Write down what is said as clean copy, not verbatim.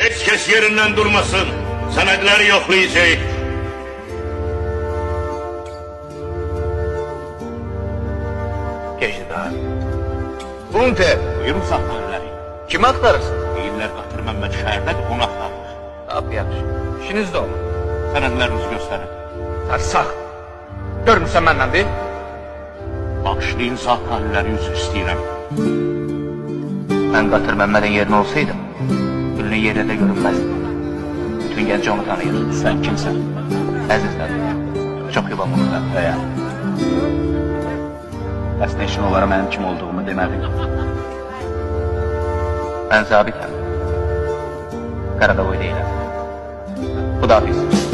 Heç kəs yerindən durmasın. Sənədləri yoxlayacaq. Gecdi daha. Bunte, Buyurun saxlanırlar. kimi axtarırsın? Deyirlər Qatır Məmməd şəhərdədir, onu axtarır. Lap yaxşı. İşiniz də olmur. Sənədlərinizi göstərin. Sarsaq. Görmürsən məndən deyil? Bağışlayın saxlanırları üzr istəyirəm. Mən Qatır Məmmədin yerinə olsaydım, ünlü yerdə də görünməzdim. Bütün gənc onu tanıyır. Sən kimsən? Əzizlər, çox yubanmaqda. Bəyə. Bəs nə işin olara mənim kim olduğumu demədin? Mən zabitəm. Qaradavoy deyiləm. Xudafiz.